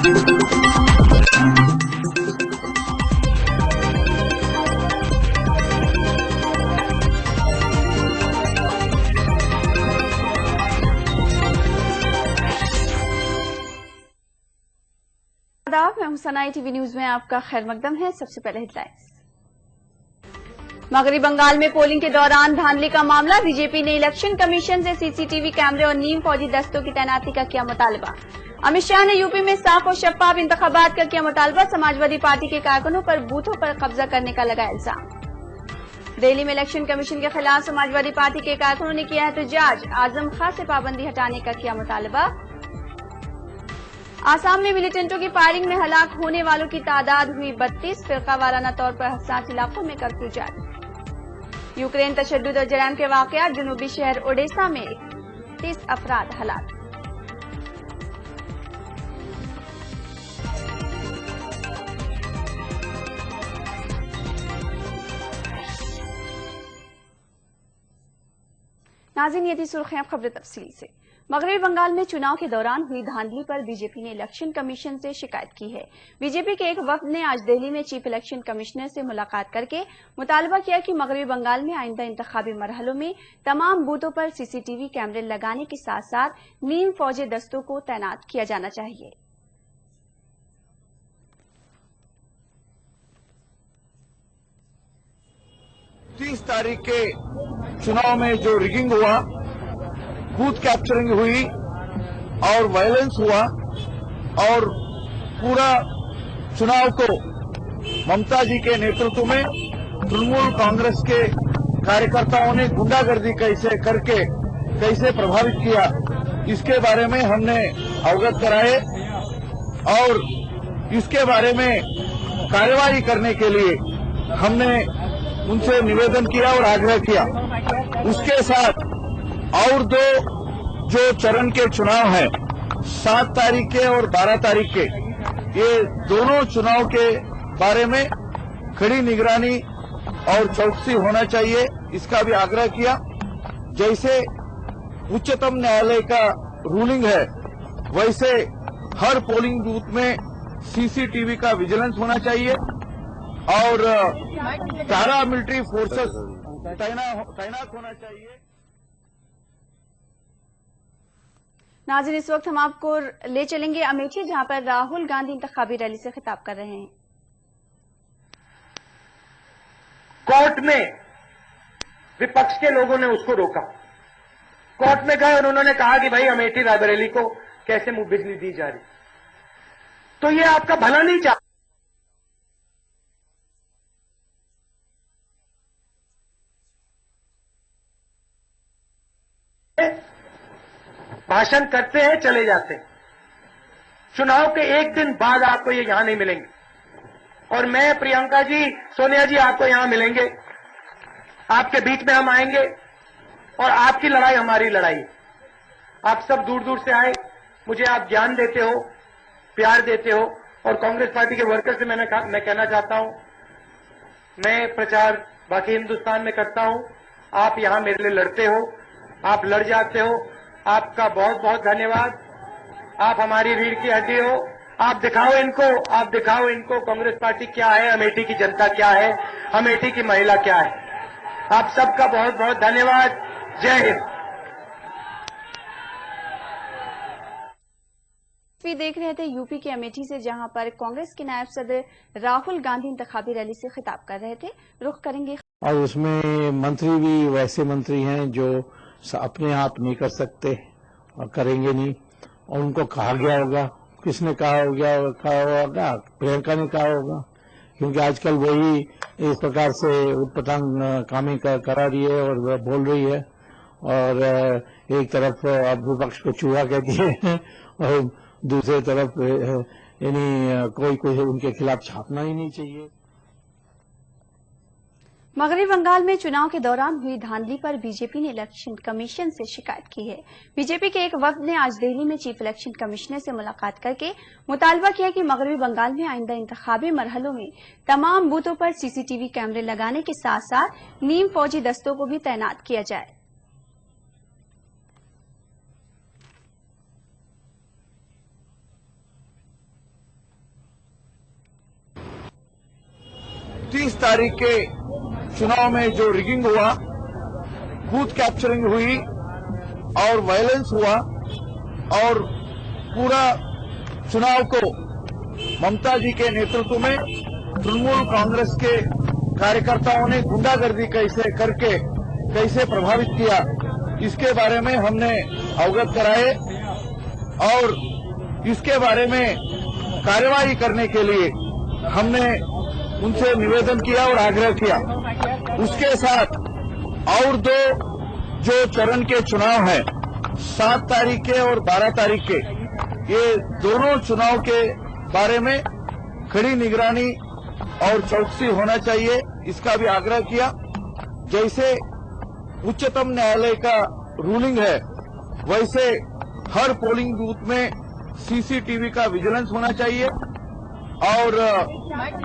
मैं हूं सनाई, TV news में आपका खैर मकदम है। सबसे पहले हेडलाइंस। मगरबी बंगाल में पोलिंग के दौरान धांधली का मामला, बीजेपी ने इलेक्शन कमीशन से सीसीटीवी कैमरे और नीम फौजी दस्तों की तैनाती का किया मुतालबा। अमित शाह ने यूपी में साफ और शफाफ इंतखाबात का किया मुतालबा। समाजवादी पार्टी के कारकुनों पर बूथों पर कब्जा करने का लगाया इल्जाम। दिल्ली में इलेक्शन कमीशन के खिलाफ समाजवादी पार्टी के कारकुनों ने किया एहतजाज। आजम खां से पाबंदी हटाने का किया मुतालबा। आसाम में मिलिटेंटों की फायरिंग में हलाक होने वालों की तादाद हुई 32। फिरका वाराना तौर पर हसास इलाकों में कर्फ्यू जारी। यूक्रेन तशद्दुद और जराइम के वाकयात, जनूबी शहर ओडेसा में 30 अफराद हलाक। नाज़रीन, ये थी सुर्खियां। खबरें तफसील से। मगरबी बंगाल में चुनाव के दौरान हुई धांधली पर बीजेपी ने इलेक्शन कमीशन से शिकायत की है। बीजेपी के एक वफद ने आज दिल्ली में चीफ इलेक्शन कमिश्नर से मुलाकात करके मुतालबा किया कि मगरबी बंगाल में आइंदा इंतखाबी मरहलों में तमाम बूथों पर सीसीटीवी कैमरे लगाने के साथ साथ नीम फौजी दस्तों को तैनात किया जाना चाहिए। 30 तारीख के चुनाव में जो रिगिंग हुआ, बूथ कैप्चरिंग हुई और वायलेंस हुआ और पूरा चुनाव को ममता जी के नेतृत्व में तृणमूल कांग्रेस के कार्यकर्ताओं ने गुंडागर्दी कैसे करके कैसे प्रभावित किया, इसके बारे में हमने अवगत कराए और इसके बारे में कार्रवाई करने के लिए हमने उनसे निवेदन किया और आग्रह किया। उसके साथ और दो जो चरण के चुनाव हैं, 7 तारीख के और 12 तारीख के, ये दोनों चुनाव के बारे में कड़ी निगरानी और चौकसी होना चाहिए, इसका भी आग्रह किया। जैसे उच्चतम न्यायालय का रूलिंग है, वैसे हर पोलिंग बूथ में सीसीटीवी का विजिलेंस होना चाहिए और पैरा मिलिट्री फोर्सेस तैनात होना चाहिए। नाज़रीन, इस वक्त हम आपको ले चलेंगे अमेठी, जहां पर राहुल गांधी इंतखाबी रैली से खिताब कर रहे हैं। कोर्ट में विपक्ष के लोगों ने उसको रोका। कोर्ट में गए और उन्होंने कहा कि भाई अमेठी रायबरेली को कैसे मुफ्त बिजली दी जा रही, तो ये आपका भला नहीं चाहता। भाषण करते हैं, चले जाते हैं। चुनाव के एक दिन बाद आपको ये यहां नहीं मिलेंगे और मैं, प्रियंका जी, सोनिया जी आपको यहां मिलेंगे। आपके बीच में हम आएंगे और आपकी लड़ाई हमारी लड़ाई। आप सब दूर दूर से आए, मुझे आप ज्ञान देते हो, प्यार देते हो और कांग्रेस पार्टी के वर्कर से मैं कहना चाहता हूं, मैं प्रचार बाकी हिंदुस्तान में करता हूं, आप यहां मेरे लिए लड़ते हो, आप लड़ जाते हो, आपका बहुत बहुत धन्यवाद। आप हमारी रीढ़ की हड्डी हो। आप दिखाओ इनको कांग्रेस पार्टी क्या है, अमेठी की जनता क्या है, अमेठी की महिला क्या है। आप सबका बहुत बहुत धन्यवाद। जय हिंद। भी देख रहे थे यूपी के अमेठी से, जहां पर कांग्रेस के नायब सदर राहुल गांधी इंतखाबी रैली से खिताब कर रहे थे। रुख करेंगे। और उसमें मंत्री भी वैसे मंत्री हैं जो अपने आप नहीं कर सकते और करेंगे नहीं, और उनको कहा गया होगा। किसने कहा होगा? प्रियंका ने कहा होगा, क्योंकि आजकल वही इस प्रकार से उटपटांग कामें करा रही है और बोल रही है, और एक तरफ अब विपक्ष को चूहा कहती है और दूसरी तरफ यानी कोई उनके खिलाफ छापना ही नहीं चाहिए। मगरबी बंगाल में चुनाव के दौरान हुई धांधली पर बीजेपी ने इलेक्शन कमीशन से शिकायत की है। बीजेपी के एक वफद ने आज दिल्ली में चीफ इलेक्शन कमिश्नर से मुलाकात करके मुतालबा किया कि मगरबी बंगाल में आइंदा इंतखाबी मरहलों में तमाम बूथों पर सीसीटीवी कैमरे लगाने के साथ साथ नीम फौजी दस्तों को भी तैनात किया जाए। 30 तारीख के चुनाव में जो रिगिंग हुआ, बूथ कैप्चरिंग हुई और वायलेंस हुआ और पूरा चुनाव को ममता जी के नेतृत्व में तृणमूल कांग्रेस के कार्यकर्ताओं ने गुंडागर्दी कैसे करके कैसे प्रभावित किया, इसके बारे में हमने अवगत कराए और इसके बारे में कार्यवाही करने के लिए हमने उनसे निवेदन किया और आग्रह किया। उसके साथ और दो जो चरण के चुनाव हैं, 7 तारीख के और 12 तारीख के, ये दोनों चुनाव के बारे में कड़ी निगरानी और चौकसी होना चाहिए, इसका भी आग्रह किया। जैसे उच्चतम न्यायालय का रूलिंग है, वैसे हर पोलिंग बूथ में सीसीटीवी का विजिलेंस होना चाहिए और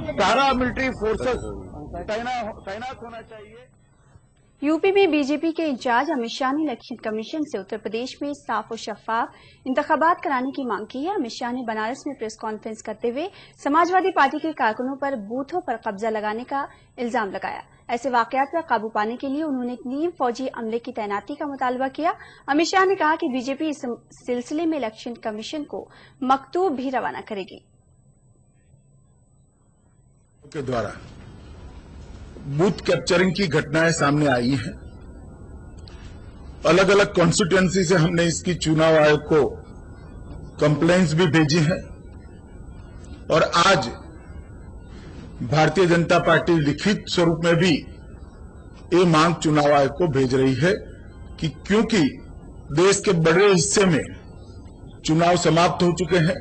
पैरामिलिट्री फोर्सेस तैनात होना चाहिए। यूपी में बीजेपी के इंचार्ज अमित शाह ने इलेक्शन कमीशन से उत्तर प्रदेश में साफ और शफाफ इंतखाबात कराने की मांग की है। अमित शाह ने बनारस में प्रेस कॉन्फ्रेंस करते हुए समाजवादी पार्टी के कारकुनों पर बूथों पर कब्जा लगाने का इल्जाम लगाया। ऐसे वाकयात पर काबू पाने के लिए उन्होंने एक नीम फौजी अमले की तैनाती का मुतालबा किया। अमित शाह ने कहा कि बीजेपी इस सिलसिले में इलेक्शन कमीशन को मकतूब भी रवाना करेगी। के द्वारा बूथ कैप्चरिंग की घटनाएं सामने आई हैं। अलग अलग कॉन्स्टिट्यूएंसी से हमने इसकी चुनाव आयोग को कंप्लेंट्स भी भेजी हैं और आज भारतीय जनता पार्टी लिखित स्वरूप में भी ये मांग चुनाव आयोग को भेज रही है कि क्योंकि देश के बड़े हिस्से में चुनाव समाप्त हो चुके हैं,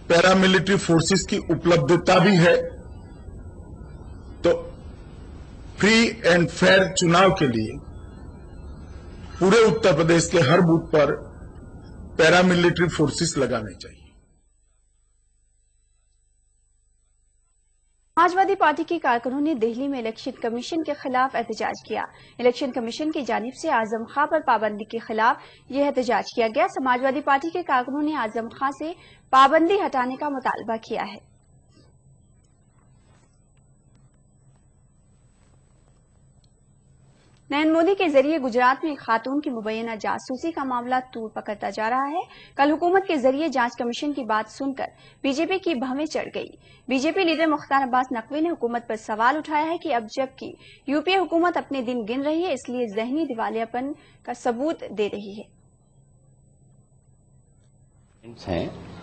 पैरामिलिट्री फोर्सेस की उपलब्धता भी है, तो फ्री एंड फेयर चुनाव के लिए पूरे उत्तर प्रदेश के हर बूथ पर पैरामिलिट्री फोर्सेस लगाने चाहिए। समाजवादी पार्टी के कारकुनों ने दिल्ली में इलेक्शन कमीशन के खिलाफ एहतजाज किया। इलेक्शन कमीशन की जानिब से आजम खां पर पाबंदी के खिलाफ यह एहतजाज किया गया। समाजवादी पार्टी के कारकुनों ने आजम खां से पाबंदी हटाने का मुतालबा किया है। नरेंद्र मोदी के जरिए गुजरात में एक खातून की मुबैना जासूसी का मामला तूल पकड़ता जा रहा है। कल हुकूमत के जरिए जांच कमीशन की बात सुनकर बीजेपी की भवें चढ़ गई। बीजेपी लीडर मुख्तार अब्बास नकवी ने हुकूमत पर सवाल उठाया है कि अब जबकि यूपीए हुकूमत अपने दिन गिन रही है, इसलिए जहनी दिवालियापन का सबूत दे रही है।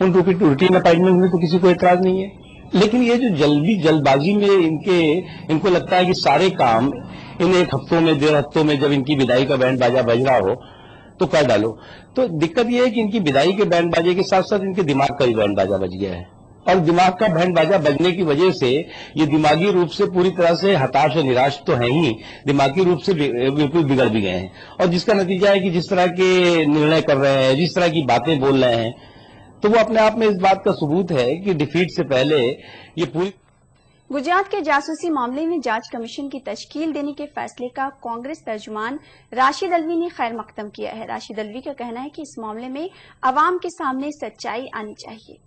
उन रूटीन अपॉइंटमेंट में तो किसी को एतराज नहीं है, लेकिन ये जो जल्दबाजी में इनको लगता है कि सारे काम इन एक हफ्तों में 1.5 हफ्तों में जब इनकी विदाई का बैंड बाजा बज रहा हो तो कर डालो। तो दिक्कत यह है कि इनकी विदाई के बैंड बाजे के साथ साथ इनके दिमाग का भी बैंड बाजा बज गया है और दिमाग का बैंड बाजा बजने की वजह से ये दिमागी रूप से पूरी तरह से हताश और निराश तो है ही, दिमागी रूप से बिल्कुल बिगड़ भी गए हैं और जिसका नतीजा है कि जिस तरह के निर्णय कर रहे हैं, जिस तरह की बातें बोल रहे हैं, तो वो अपने आप में इस बात का सबूत है कि डिफीट से पहले ये पूरी। गुजरात के जासूसी मामले में जांच कमीशन की तश्कील देने के फैसले का कांग्रेस तर्जुमान राशिद अल्वी ने खैर मकदम किया है। राशिद अल्वी का कहना है कि इस मामले में अवाम के सामने सच्चाई आनी चाहिए।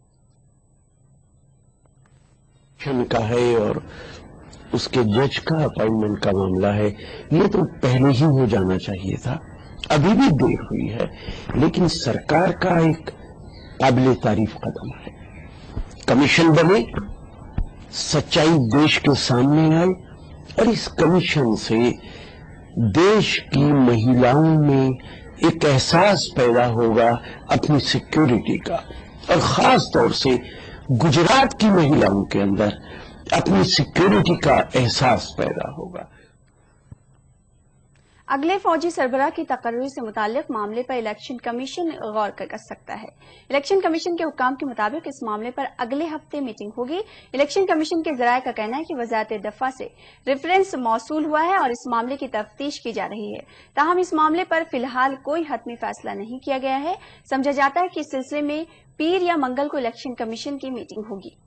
का है और उसके जज का अपॉइंटमेंट का मामला है, ये तो पहले ही हो जाना चाहिए था। अभी भी देर हुई है, लेकिन सरकार का एक काबिले तारीफ कदम है। कमीशन बने, सच्चाई देश के सामने आए और इस कमीशन से देश की महिलाओं में एक एहसास पैदा होगा अपनी सिक्योरिटी का और खास तौर से गुजरात की महिलाओं के अंदर अपनी सिक्योरिटी का एहसास पैदा होगा। अगले फौजी सरबराह की तकर्री से मुताल्लिक मामले पर इलेक्शन कमीशन गौर कर सकता है। इलेक्शन कमीशन के हुक्काम के मुताबिक इस मामले पर अगले हफ्ते मीटिंग होगी। इलेक्शन कमीशन के जराये का कहना है कि वजारत दफा से रेफरेंस मौसूल हुआ है और इस मामले की तफ्तीश की जा रही है। ताहम इस मामले पर फिलहाल कोई हतमी फैसला नहीं किया गया है। समझा जाता है कि इस सिलसिले में पीर या मंगल को इलेक्शन कमीशन की मीटिंग होगी।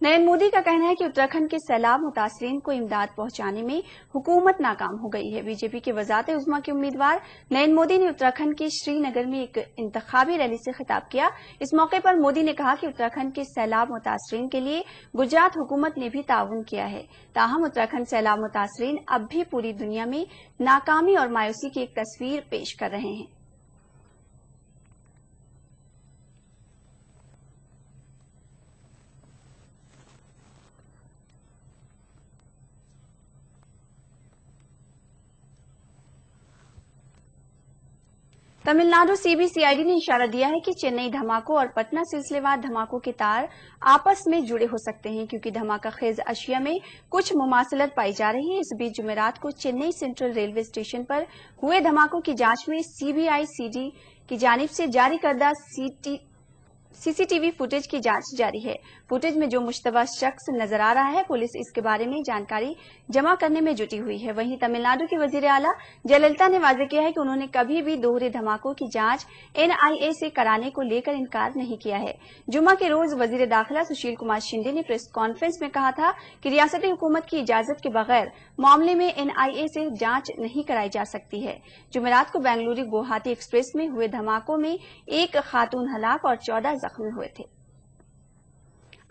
नरेंद्र मोदी का कहना है कि उत्तराखंड के सैलाब मुतासरीन को इमदाद पहुंचाने में हुकूमत नाकाम हो गई है। बीजेपी के वज़ारत उज़्मा के उम्मीदवार नरेंद्र मोदी ने उत्तराखंड के श्रीनगर में एक इंतखाबी रैली से खिताब किया। इस मौके पर मोदी ने कहा कि उत्तराखंड के सैलाब मुतासरीन के लिए गुजरात हुकूमत ने भी ताउन किया है। ताहम उत्तराखंड सैलाब मुतासरीन अब भी पूरी दुनिया में नाकामी और मायूसी की एक तस्वीर पेश कर रहे हैं। तमिलनाडु सीबीसीआईडी ने इशारा दिया है कि चेन्नई धमाकों और पटना सिलसिलेवार धमाकों के तार आपस में जुड़े हो सकते हैं, क्योंकि धमाका खेज अशिया में कुछ मुमासलत पाई जा रही है। इस बीच जुमेरात को चेन्नई सेंट्रल रेलवे स्टेशन पर हुए धमाकों की जांच में सीबीआईसीडी की जानिब से जारी करदा सीसीटीवी फुटेज की जांच जारी है। फुटेज में जो मुश्तबा शख्स नजर आ रहा है, पुलिस इसके बारे में जानकारी जमा करने में जुटी हुई है। वहीं तमिलनाडु की वजीर आला जयललिता ने वाजे किया है कि उन्होंने कभी भी दोहरे धमाकों की जांच एनआईए से कराने को लेकर इनकार नहीं किया है। जुम्मा के रोज वजीर दाखिला सुशील कुमार शिंदे ने प्रेस कॉन्फ्रेंस में कहा था कि रियासती हुकूमत की इजाजत के बगैर मामले में एनआईए से जांच नहीं कराई जा सकती है। जुमेरात को बेंगलुरु गुवाहाटी एक्सप्रेस में हुए धमाकों में एक खातून हलाक और 14 जख्मी हुए थे।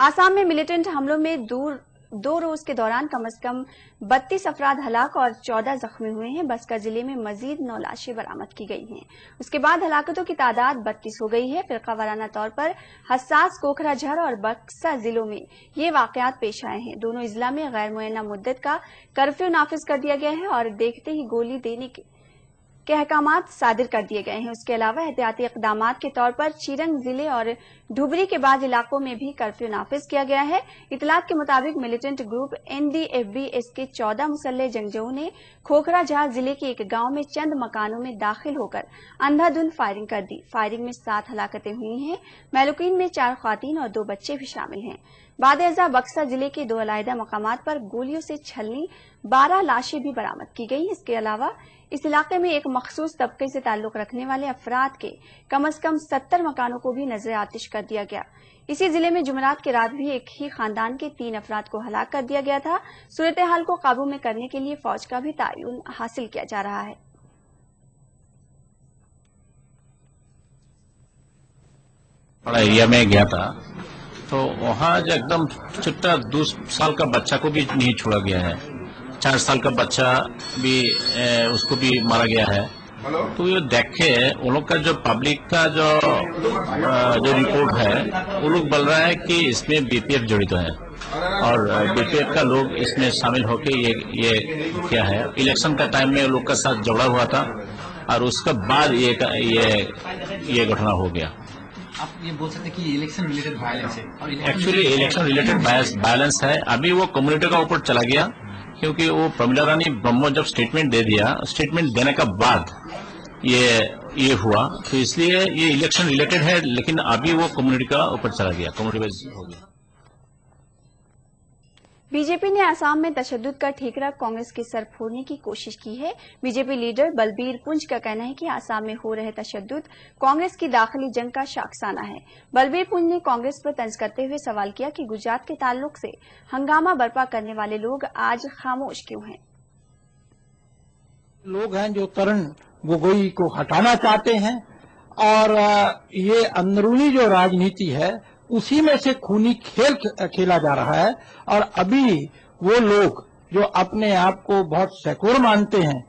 आसाम में मिलिटेंट हमलों में दो रोज के दौरान कम से कम 32 अफराद हलाक और 14 जख्मी हुए हैं। बस्का जिले में मजीद 9 लाशें बरामद की गई हैं। उसके बाद हलाकतों की तादाद 32 हो गई है। फिरका वाराना तौर पर हसास कोखराझार और बक्सा जिलों में ये वाकयात पेश आए हैं। दोनों इजला में गैर मुअय्यना मुद्दत का कर्फ्यू नाफिज कर दिया गया है और देखते ही गोली देने के अहकामात सादिर कर दिए गए हैं। उसके अलावा एहतियाती इक़दामात के तौर पर चिरंग जिले और धुबरी के बाद इलाकों में भी कर्फ्यू नाफिज किया गया है। इतलात के मुताबिक मिलिटेंट ग्रुप एनडीएफबी के 14 मुसल्लह जंगजूओं ने खोखराझार जिले के एक गांव में चंद मकानों में दाखिल होकर अंधाधुंध फायरिंग कर दी। फायरिंग में 7 हलाकतें हुई हैं। महलूकीन में 4 ख्वातीन और 2 बच्चे भी शामिल हैं। बाद-ए-अज़ा बक्सा जिले के 2 अलहदा मकामात पर गोलियों से छलनी 12 लाशें भी बरामद की गई। इसके अलावा इस इलाके में एक मखसूस तबके से ताल्लुक रखने वाले अफराद के कम से कम 70 मकानों को भी नजर आतिश कर दिया गया। इसी जिले में जुमेरात की रात भी एक ही खानदान के 3 अफराद को हलाक कर दिया गया था। सूरत हाल को काबू में करने के लिए फौज का भी तायुन हासिल किया जा रहा है। बड़ा एरिया में गया था तो वहाँ जो एकदम छोटा 2 साल का बच्चा को भी नहीं छोड़ा गया है, 4 साल का बच्चा भी उसको भी मारा गया है। तो ये देखे उन लोग का जो पब्लिक का जो रिपोर्ट है, वो लोग बोल रहा है कि इसमें बीपीएफ जड़ित है और बीपीएफ का लोग इसमें शामिल होके ये क्या है, इलेक्शन का टाइम में लोग का साथ झगड़ा हुआ था और उसके बाद ये घटना हो गया। आप ये बोल सकते हैं कि इलेक्शन रिलेटेड वायलेंस है और एक्चुअली इलेक्शन रिलेटेड वायलेंस है। अभी वो कम्युनिटी का ऊपर चला गया, क्योंकि वो प्रमिला रानी ब्रह्मो जब स्टेटमेंट दे दिया, स्टेटमेंट देने का बाद ये हुआ, तो इसलिए ये इलेक्शन रिलेटेड है, लेकिन अभी वो कम्युनिटी का ऊपर चला गया, कम्युनिटी वाइज हो गया। बीजेपी ने आसाम में तशद्दुद का ठेकरा कांग्रेस के सर फोड़ने की कोशिश की है। बीजेपी लीडर बलबीर पुंज का कहना है कि आसाम में हो रहे तशद्दुद कांग्रेस की दाखिली जंग का शाखसाना है। बलबीर पुंज ने कांग्रेस पर तंज करते हुए सवाल किया कि गुजरात के ताल्लुक से हंगामा बर्पा करने वाले लोग आज खामोश क्यों हैं। लोग हैं जो तरुण गोगोई को हटाना चाहते हैं और ये अंदरूनी जो राजनीति है उसी में से खूनी खेल खेला जा रहा है। और अभी वो लोग जो अपने आप को बहुत सेक्युलर मानते हैं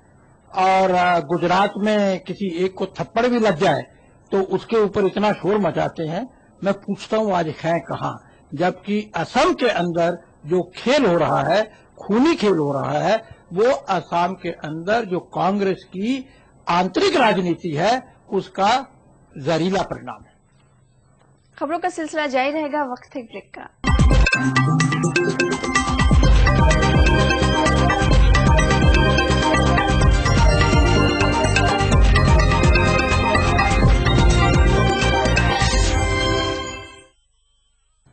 और गुजरात में किसी एक को थप्पड़ भी लग जाए तो उसके ऊपर इतना शोर मचाते हैं। मैं पूछता हूँ आज है कहाँ, जबकि असम के अंदर जो खेल हो रहा है, खूनी खेल हो रहा है, वो असम के अंदर जो कांग्रेस की आंतरिक राजनीति है उसका जहरीला परिणाम है। खबरों का सिलसिला जारी रहेगा, वक्त है ब्रेक का।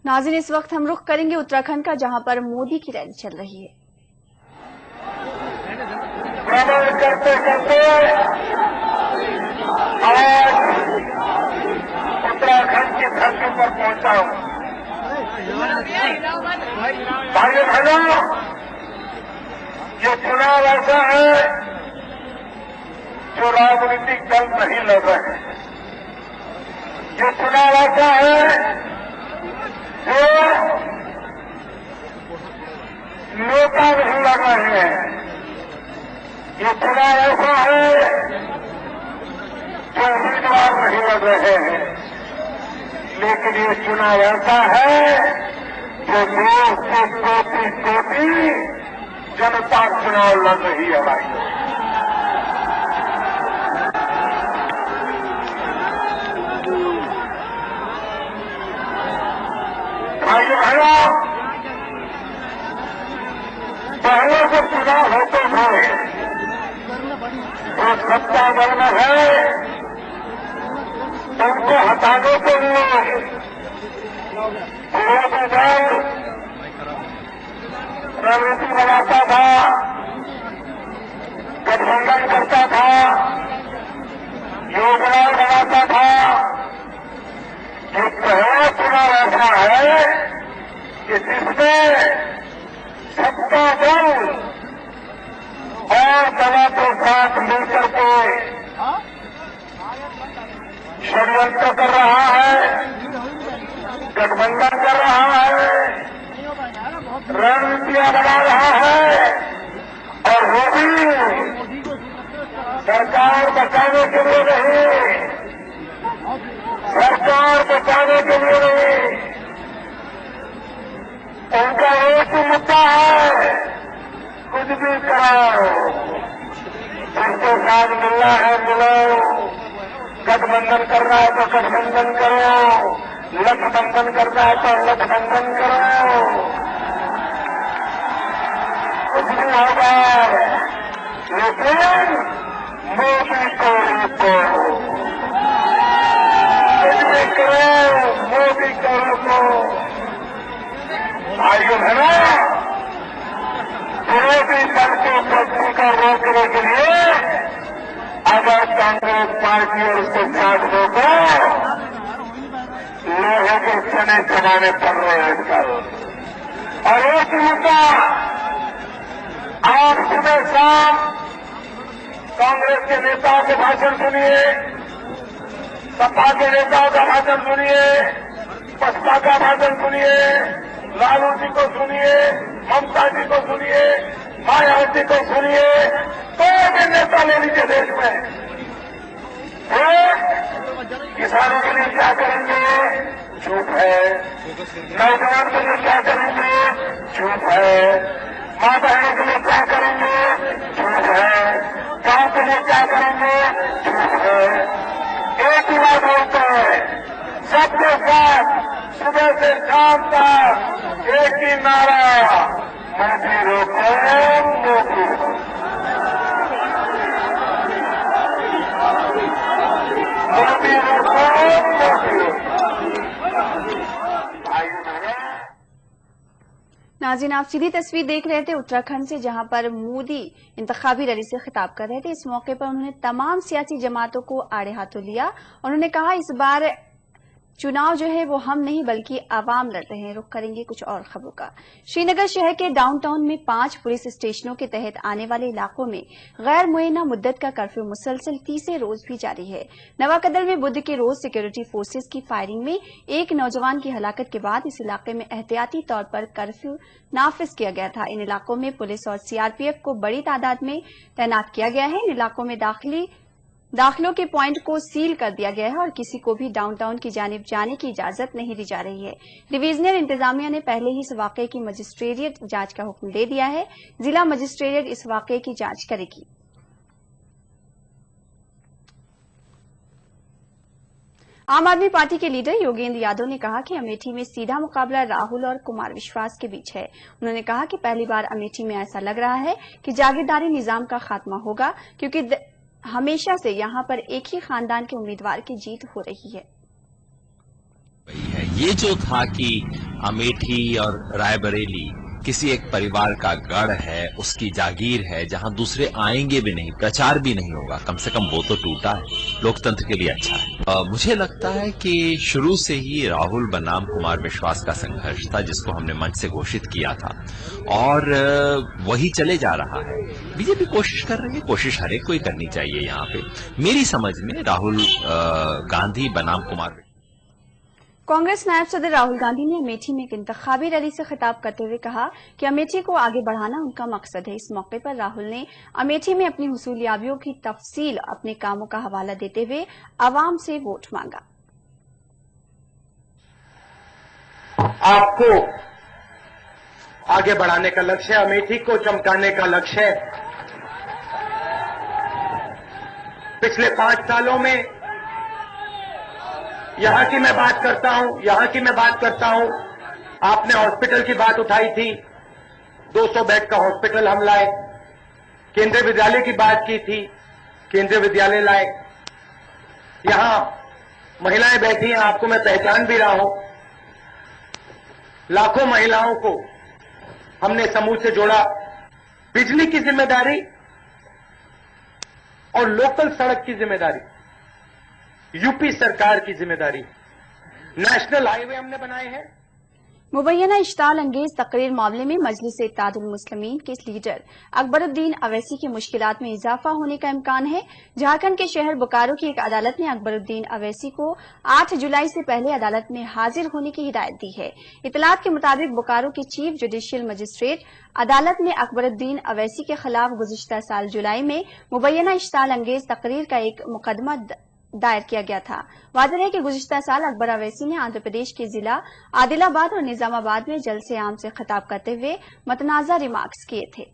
नाज़रीन, इस वक्त हम रुख करेंगे उत्तराखंड का, जहां पर मोदी की रैली चल रही है। करते करते आज उत्तराखंड की धरती पर पहुंचा हूं। भाइयों बहनों, ये चुनाव ऐसा है जो राजनीतिक दल नहीं लड़ रहे हैं। ये चुनाव ऐसा है जो नेता नहीं लड़ रहे हैं। ये चुनाव ऐसा है जो उम्मीदवार नहीं लड़ रहे हैं। लेकिन ये चुनाव ऐसा है जो देश की कोटि-कोटि जनता चुनाव लड़ रही है। भाइयों बहनों, पहले से चुनाव होते थे जो सत्ता दल में है उनको हटाने के लिए विरोधी दल रणनीति बनाता था, गठबंधन करता था, योजना बनाता था। ये पहला चुनाव ऐसा है कि जिसमें सत्ता दल और दलों के साथ मिलकर के षड्यंत्र कर रहा है, गठबंधन कर रहा है, रणनीतियां बना रहा है और वो भी सरकार बचाने के लिए नहीं, सरकार बचाने के लिए नहीं। उनका एक ही मुद्दा है, कुछ भी कराओ, जिसके साथ मिलना है मिलो, गठबंधन करना है तो गठबंधन करो, लठबंधन करना है तो लठबंधन करो, कुछ भी होगा। लेकिन मोदी को रोको, कुछ भी करो, मोदी को रोको। भाइयों बहनों, विरोधी दल की शक्ति को रोकने के लिए अगर कांग्रेस पार्टी और उसके साथ लोगों लोगों के चने चबाने पड़ रहे हैं आजकल। और एक मुद्दा आप सुबह शाम कांग्रेस के नेताओं के भाषण सुनिए, सपा के नेताओं का भाषण सुनिए, बसपा का भाषण सुनिए, लालू जी को सुनिए, ममता जी को सुनिए, मायावती को सुनिए, कोई भी नेता ले लीजिए देश में, किसानों के लिए क्या करेंगे, चुप है। नौजवान के लिए क्या करेंगे, चुप है। माँ बहनों के लिए क्या करेंगे, चुप है। गांव के लिए क्या करेंगे, चुप है। एक ही बात बोलते हैं, सबके साथ सुबह से शाम तक एक ही नारा, मोदी रोको, मोदी रोको। मोदी रोको, मोदी रोको। नाज़रीन, आप सीधी तस्वीर देख रहे थे उत्तराखंड से, जहां पर मोदी इंतखाबी रैली से खिताब कर रहे थे। इस मौके पर उन्होंने तमाम सियासी जमातों को आड़े हाथों लिया। उन्होंने कहा इस बार चुनाव जो है वो हम नहीं बल्कि आवाम लड़ रहे हैं। रुख करेंगे कुछ और खबरों का। श्रीनगर शहर के डाउनटाउन में 5 पुलिस स्टेशनों के तहत आने वाले इलाकों में गैर मुअय्यना मुद्दत का कर्फ्यू मुसलसल तीसरे रोज भी जारी है। नवाकदल में बुध के रोज सिक्योरिटी फोर्सेज की फायरिंग में एक नौजवान की हलाकत के बाद इस इलाके में एहतियाती तौर पर कर्फ्यू नाफिज किया गया था। इन इलाकों में पुलिस और सीआरपीएफ को बड़ी तादाद में तैनात किया गया है। इन इलाकों में दाखिलों के पॉइंट को सील कर दिया गया है और किसी को भी डाउनटाउन की जानिब जाने की इजाजत नहीं दी जा रही है। डिवीजनल इंतजामिया ने पहले ही इस वाकये की मजिस्ट्रेरियट जांच का हुक्म दे दिया है। जिला मजिस्ट्रेरियट इस वाकये की जांच करेगी। आम आदमी पार्टी के लीडर योगेंद्र यादव ने कहा कि अमेठी में सीधा मुकाबला राहुल और कुमार विश्वास के बीच है। उन्होंने कहा कि पहली बार अमेठी में ऐसा लग रहा है कि जागीरदारी निजाम का खात्मा होगा, क्योंकि हमेशा से यहां पर एक ही खानदान के उम्मीदवार की जीत हो रही है। ये जो था कि अमेठी और रायबरेली किसी एक परिवार का गढ़ है, उसकी जागीर है, जहां दूसरे आएंगे भी नहीं, प्रचार भी नहीं होगा, कम से कम वो तो टूटा है, लोकतंत्र के लिए अच्छा है। मुझे लगता है कि शुरू से ही राहुल बनाम कुमार विश्वास का संघर्ष था, जिसको हमने मंच से घोषित किया था, और वही चले जा रहा है। बीजेपी कोशिश कर रही है, कोशिश हर एक को ही करनी चाहिए। यहाँ पे मेरी समझ में राहुल गांधी बनाम कुमार। कांग्रेस नायब सदर राहुल गांधी ने अमेठी में एक इंतखाबी रैली से खिताब करते हुए कहा कि अमेठी को आगे बढ़ाना उनका मकसद है। इस मौके पर राहुल ने अमेठी में अपनी हुसूलियाबियों की तफसील अपने कामों का हवाला देते हुए आवाम से वोट मांगा। आपको आगे बढ़ाने का लक्ष्य है, अमेठी को चमकाने का लक्ष्य है। पिछले 5 सालों में यहां की मैं बात करता हूं, आपने हॉस्पिटल की बात उठाई थी, 200 बेड का हॉस्पिटल हम लाए। केंद्रीय विद्यालय की बात की थी, केंद्रीय विद्यालय लाए। यहां महिलाएं बैठी हैं, आपको मैं पहचान भी रहा हूं। लाखों महिलाओं को हमने समूह से जोड़ा। बिजली की जिम्मेदारी और लोकल सड़क की जिम्मेदारी यूपी सरकार की जिम्मेदारी। नेशनल हाईवे हमने बनाए हैं। मुबैना इश्ताल अंगेज तकरीर मामले में मजलिस इत्तेहादुल मुस्लिमीन के लीडर अकबरुद्दीन अवैसी की मुश्किलात में इजाफा होने का इम्कान है। झारखंड के शहर बोकारो की एक अदालत ने अकबरुद्दीन अवैसी को 8 जुलाई से पहले अदालत में हाजिर होने की हिदायत दी है। इतलात के मुताबिक बोकारो के चीफ जुडिशियल मजिस्ट्रेट अदालत ने अकबरुद्दीन अवैसी के खिलाफ गुज़िश्ता साल जुलाई में मुबैना इश्ताल अंगेज तकरीर का एक मुकदमा दायर किया गया था। वाज़ेह है कि गुज़िश्ता साल अकबर अवैसी ने आंध्र प्रदेश के जिला आदिलाबाद और निजामाबाद में जलसे आम से खिताब करते हुए मतनाज़ा रिमार्क्स किए थे।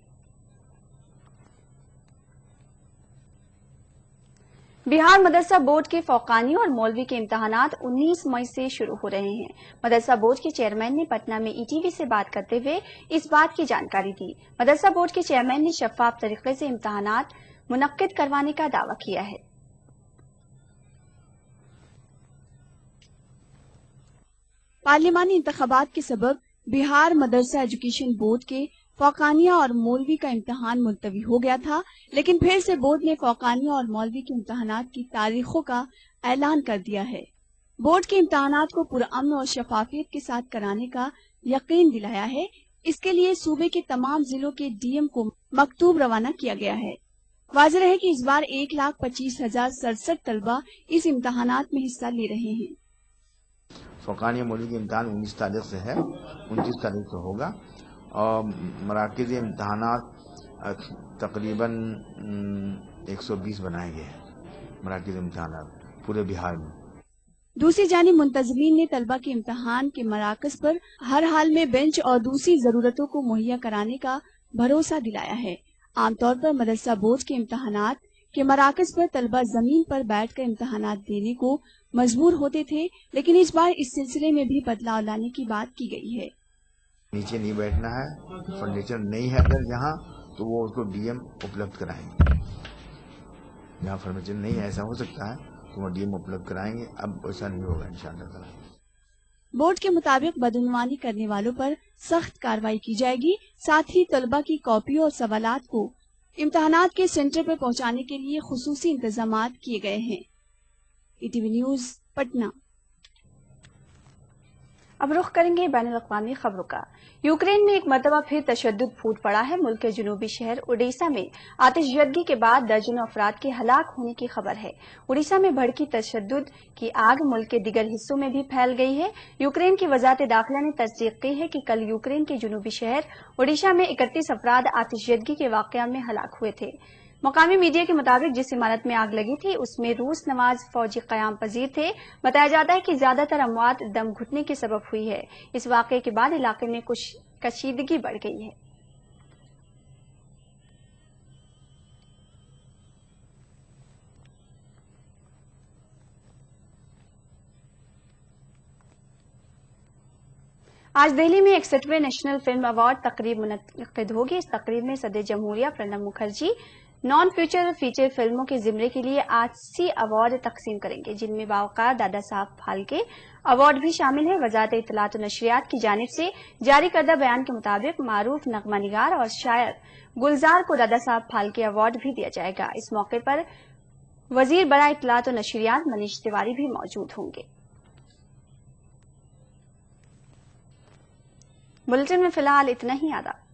बिहार मदरसा बोर्ड के फौकानी और मौलवी के इम्तहानात 19 मई से शुरू हो रहे हैं। मदरसा बोर्ड के चेयरमैन ने पटना में ईटीवी से बात करते हुए इस बात की जानकारी दी। मदरसा बोर्ड के चेयरमैन ने शफाफ तरीके से इम्तहानात मुनक्किद करवाने का दावा किया है। पार्लिमानी इंतखाबात के सबब बिहार मदरसा एजुकेशन बोर्ड के फौकानिया और मौलवी का इम्तहान मुलतवी हो गया था, लेकिन फिर से बोर्ड ने फौकानिया और मौलवी के इम्तहानात की तारीखों का ऐलान कर दिया है। बोर्ड के इम्तहानात को पुरअमन और शफाफियत के साथ कराने का यकीन दिलाया है। इसके लिए सूबे के तमाम जिलों के डीएम को मकतूब रवाना किया गया है। वाज़ेह है कि इस बार 1,25,067 तलबा इस इम्तहानात में हिस्सा ले रहे हैं। फौकानिया मौलवी के इम्तहान 19 तारीख से है, 29 तारीख को होगा और मराकज़ इम्तहानात तकरीबन 120 बनाए गए हैं मराकज़ इम्तहानात पूरे बिहार में। दूसरी जानिब मुंतज़मीन ने तलबा के इम्तहान के मराकज़ पर हर हाल में बेंच और दूसरी जरूरतों को मुहैया कराने का भरोसा दिलाया है। आमतौर पर मदरसा बोर्ड के इम्तहानात के मराकज़ पर तलबा जमीन पर बैठकर इम्तहानात देने को मजबूर होते थे, लेकिन इस बार इस सिलसिले में भी बदलाव लाने की बात की गई है। नीचे नहीं बैठना है, फर्नीचर नहीं है अगर जहाँ तो वो उसको डीएम उपलब्ध कराएंगे। जहाँ फर्नीचर नहीं है, ऐसा हो सकता है तो वो डीएम उपलब्ध कराएंगे। अब ऐसा नहीं होगा इंशाअल्लाह। बोर्ड के मुताबिक बदउनवानी करने वालों पर सख्त कार्रवाई की जाएगी। साथ ही तलबा की कॉपियों और सवालात को इम्तहानात के सेंटर पर पहुंचाने के लिए खुसूसी इंतजामात किए गए हैं। ETV news Patna. अब रुख करेंगे बैनुल अक़वामी खबरों का। यूक्रेन में एक मरतबा फिर तशद्दुद फूट पड़ा है। मुल्क के जनूबी शहर ओडेसा में आतिशजदगी के बाद दर्जनों अफराद के हलाक होने की खबर है। ओडिशा में भड़की तशद्दुद की आग मुल्क के दिगर हिस्सों में भी फैल गई है। यूक्रेन की वज़ारत दाखिला ने तस्दीक की है कि कल यूक्रेन के जनूबी शहर ओडिशा में 31 अफराद आतिशजदगी के वाक़या में हलाक हुए थे। मकामी मीडिया के मुताबिक जिस इमारत में आग लगी थी उसमें रूस नवाज फौजी क़याम पजीर थे। बताया जाता है कि ज्यादातर अमवात दम घुटने के सबब हुई है। इस वाक़े के बाद इलाके में कुछ कशीदगी बढ़ गई है। आज दिल्ली में 61वें नेशनल फिल्म अवार्ड तकरीब मुनक्किद होगी। इस तकरीब में सदर जमहूरिया प्रणब मुखर्जी, नॉन फ्यूचर और फीचर फिल्मों के जिम्मे के लिए 80 अवार्ड तकसीम करेंगे, जिनमें बावकार दादा साहब फाल्के अवार्ड भी शामिल है। वजारत इत्तलात और नशरियात की जानिब से जारी करदा बयान के मुताबिक मारूफ नगमा निगार और शायर गुलजार को दादा साहब फाल्के अवार्ड भी दिया जाएगा। इस मौके पर वजीर बड़ा इत्तलात और नशरियात मनीष तिवारी भी मौजूद होंगे। बुलेटिन में फिलहाल इतना ही। आदाब।